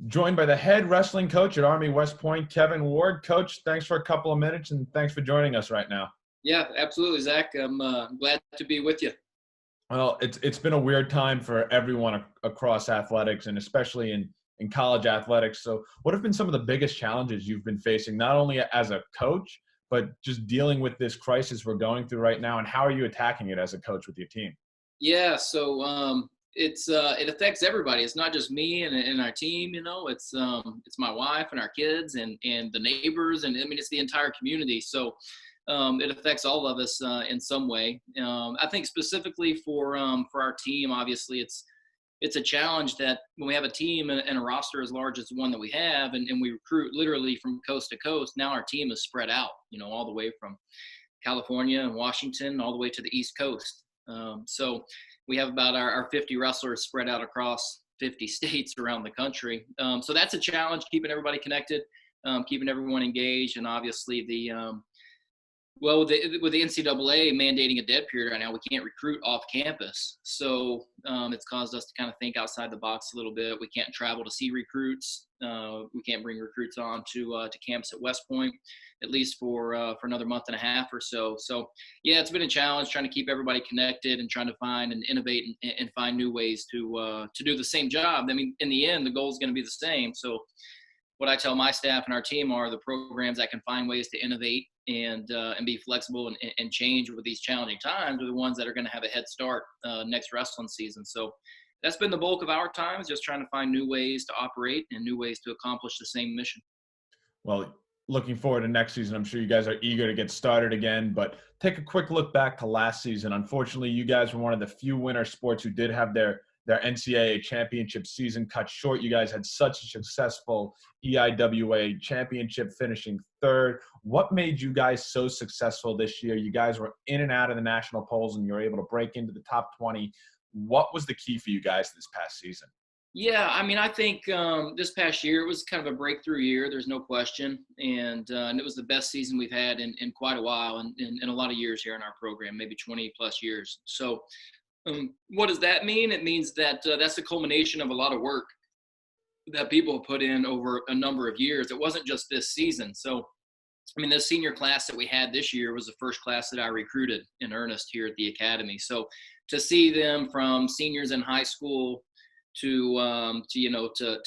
Joined by the head wrestling coach at Army West Point, Kevin Ward. Coach, thanks for a couple of minutes and thanks for joining us right now. Yeah, absolutely, Zach. I'm glad to be with you. Well, it's been a weird time for everyone across athletics and especially in college athletics. So what have been some of the biggest challenges you've been facing, not only as a coach, but just dealing with this crisis we're going through right now, and how are you attacking it as a coach with your team? Yeah, so it affects everybody. It's not just me and our team. It's my wife and our kids and the neighbors, and I mean it's the entire community. So it affects all of us in some way. I think specifically for our team, obviously it's a challenge that when we have a team and a roster as large as the one that we have, and we recruit literally from coast to coast. Now our team is spread out, all the way from California and Washington all the way to the East Coast. So we have about our 50 wrestlers spread out across 50 states around the country. So that's a challenge, keeping everybody connected, keeping everyone engaged, and obviously with the NCAA mandating a dead period right now, we can't recruit off campus. So it's caused us to kind of think outside the box a little bit. We can't travel to see recruits. We can't bring recruits on to campus at West Point, at least for another month and a half or so. So yeah, it's been a challenge trying to keep everybody connected and trying to find and innovate and find new ways to do the same job. I mean, in the end, the goal is going to be the same. So what I tell my staff and our team are the programs that can find ways to innovate and be flexible and change with these challenging times are the ones that are going to have a head start next wrestling season. So that's been the bulk of our time, is just trying to find new ways to operate and new ways to accomplish the same mission. Well, looking forward to next season. I'm sure you guys are eager to get started again, but take a quick look back to last season. Unfortunately, you guys were one of the few winter sports who did have their NCAA championship season cut short. You guys had such a successful EIWA championship, finishing third. What made you guys so successful this year? You guys were in and out of the national polls and you were able to break into the top 20. What was the key for you guys this past season? Yeah, I mean, I think this past year it was kind of a breakthrough year. There's no question, and it was the best season we've had in quite a while, and in a lot of years here in our program, maybe 20 plus years. So, what does that mean? It means that that's the culmination of a lot of work that people have put in over a number of years. It wasn't just this season. So, I mean, the senior class that we had this year was the first class that I recruited in earnest here at the academy. So, to see them from seniors in high school to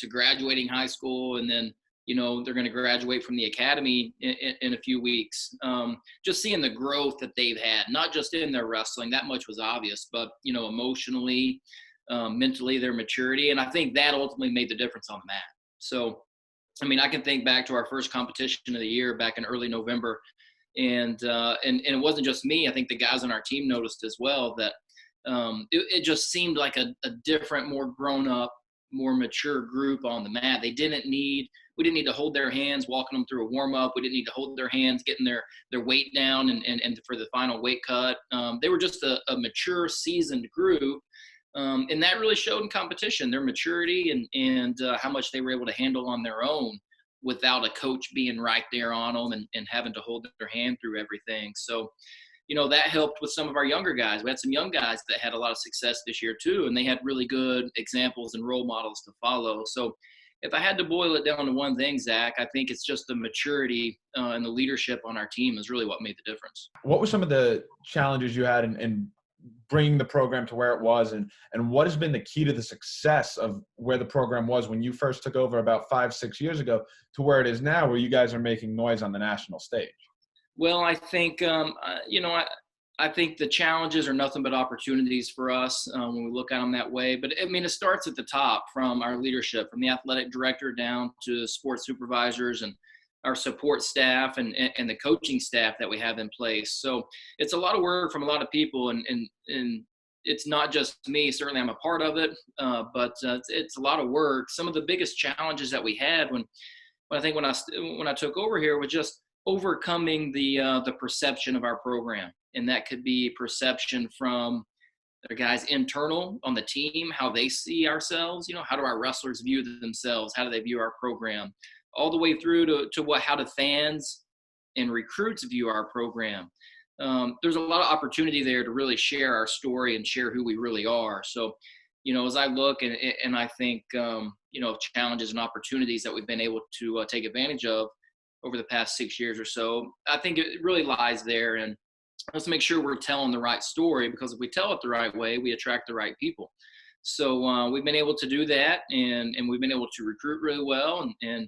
graduating high school, and then they're going to graduate from the academy in a few weeks. Just seeing the growth that they've had, not just in their wrestling, that much was obvious, but emotionally, mentally, their maturity, and I think that ultimately made the difference on the mat. So I mean, I can think back to our first competition of the year back in early November, and it wasn't just me. I think the guys on our team noticed as well that it just seemed like a different, more grown up, more mature group on the mat. We didn't need to hold their hands walking them through a warm up. We didn't need to hold their hands getting their weight down and for the final weight cut. They were just a mature, seasoned group. And that really showed in competition, their maturity and how much they were able to handle on their own without a coach being right there on them and having to hold their hand through everything. So that helped with some of our younger guys. We had some young guys that had a lot of success this year too, and they had really good examples and role models to follow. So if I had to boil it down to one thing, Zach, I think it's just the maturity and the leadership on our team is really what made the difference. What were some of the challenges you had in bringing the program to where it was, and what has been the key to the success of where the program was when you first took over about 5-6 years ago to where it is now, where you guys are making noise on the national stage? Well, I think, I think the challenges are nothing but opportunities for us when we look at them that way. But I mean, it starts at the top, from our leadership, from the athletic director down to sports supervisors and our support staff and the coaching staff that we have in place. So it's a lot of work from a lot of people, and it's not just me. Certainly, I'm a part of it, but it's a lot of work. Some of the biggest challenges that we had when I took over here was just overcoming the perception of our program. And that could be perception from the guys internal on the team, how they see ourselves, how do our wrestlers view themselves? How do they view our program? All the way through to how do fans and recruits view our program? There's a lot of opportunity there to really share our story and share who we really are. So, as I look and I think, challenges and opportunities that we've been able to take advantage of over the past 6 years or so, I think it really lies there. And let's make sure we're telling the right story, because if we tell it the right way, we attract the right people. So we've been able to do that, and we've been able to recruit really well. And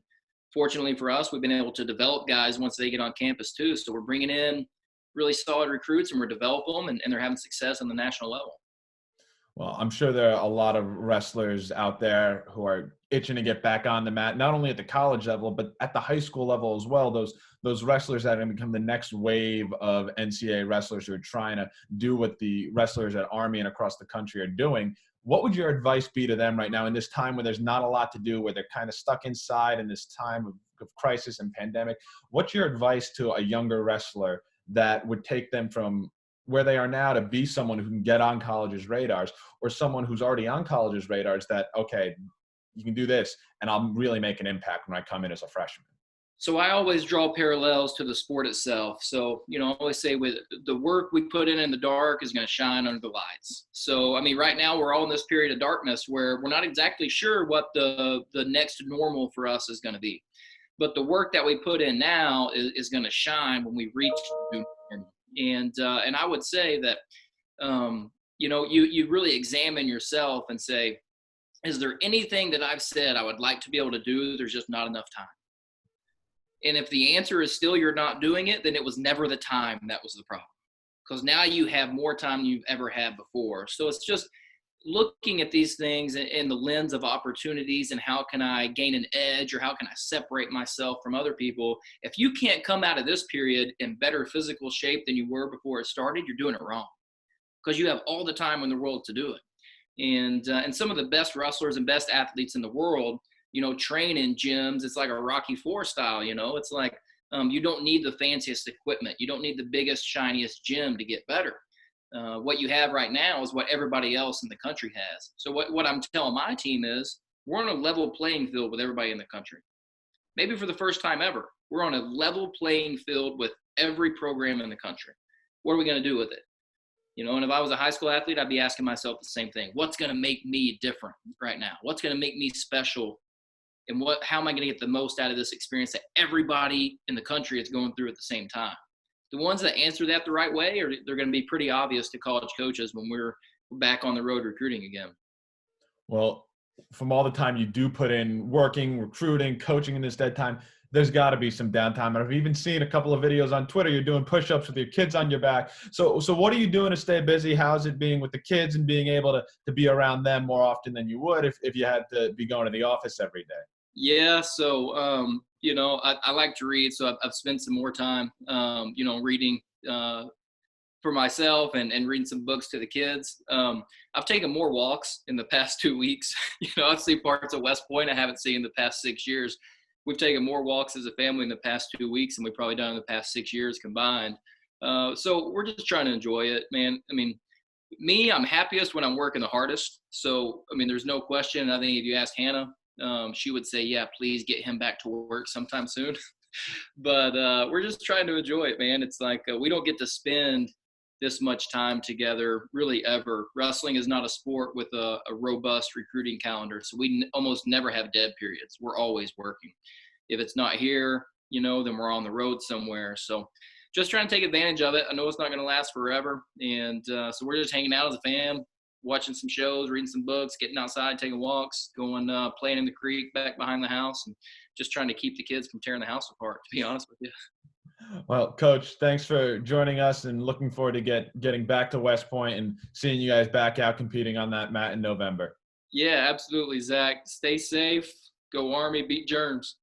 fortunately for us, we've been able to develop guys once they get on campus too. So we're bringing in really solid recruits, and we're developing them, and they're having success on the national level. Well, I'm sure there are a lot of wrestlers out there who are itching to get back on the mat, not only at the college level, but at the high school level as well. Those wrestlers that are going to become the next wave of NCAA wrestlers who are trying to do what the wrestlers at Army and across the country are doing. What would your advice be to them right now in this time where there's not a lot to do, where they're kind of stuck inside in this time of crisis and pandemic? What's your advice to a younger wrestler that would take them from where they are now to be someone who can get on college's radars, or someone who's already on college's radars that, okay, you can do this and I'll really make an impact when I come in as a freshman? So I always draw parallels to the sport itself. So, I always say with the work we put in the dark is going to shine under the lights. So, I mean, right now we're all in this period of darkness where we're not exactly sure what the next normal for us is going to be. But the work that we put in now is going to shine when we reach the new normal. And I would say that, you really examine yourself and say, is there anything that I've said I would like to be able to do? There's just not enough time. And if the answer is still you're not doing it, then it was never the time that was the problem. Because now you have more time than you've ever had before. So it's just looking at these things in the lens of opportunities and how can I gain an edge, or how can I separate myself from other people. If you can't come out of this period in better physical shape than you were before it started, you're doing it wrong, because you have all the time in the world to do it. And some of the best wrestlers and best athletes in the world, train in gyms. It's like a Rocky IV style, it's like you don't need the fanciest equipment. You don't need the biggest, shiniest gym to get better. What you have right now is what everybody else in the country has. So what I'm telling my team is we're on a level playing field with everybody in the country. Maybe for the first time ever, we're on a level playing field with every program in the country. What are we going to do with it? And if I was a high school athlete, I'd be asking myself the same thing. What's going to make me different right now? What's going to make me special? And how am I going to get the most out of this experience that everybody in the country is going through at the same time? The ones that answer that the right way, they're going to be pretty obvious to college coaches when we're back on the road recruiting again. Well, from all the time you do put in working, recruiting, coaching in this dead time, there's got to be some downtime. And I've even seen a couple of videos on Twitter. You're doing push-ups with your kids on your back. So what are you doing to stay busy? How's it being with the kids and being able to be around them more often than you would if you had to be going to the office every day? Yeah. So, I like to read. So I've spent some more time, reading for myself and reading some books to the kids. I've taken more walks in the past 2 weeks. I've seen parts of West Point I haven't seen in the past 6 years. We've taken more walks as a family in the past 2 weeks than we've probably done in the past 6 years combined. So we're just trying to enjoy it, man. I mean, I'm happiest when I'm working the hardest. So, there's no question. I think if you asked Hannah, she would say, yeah, please get him back to work sometime soon. But we're just trying to enjoy it, man. It's like we don't get to spend this much time together really ever. Wrestling is not a sport with a robust recruiting calendar. So we almost never have dead periods. We're always working. If it's not here, then we're on the road somewhere. So just trying to take advantage of it. I know it's not going to last forever. And so we're just hanging out as a fam, watching some shows, reading some books, getting outside, taking walks, going playing in the creek back behind the house, and just trying to keep the kids from tearing the house apart, to be honest with you. Well, Coach, thanks for joining us, and looking forward to getting back to West Point and seeing you guys back out competing on that mat in November. Yeah, absolutely, Zach. Stay safe. Go Army, beat germs.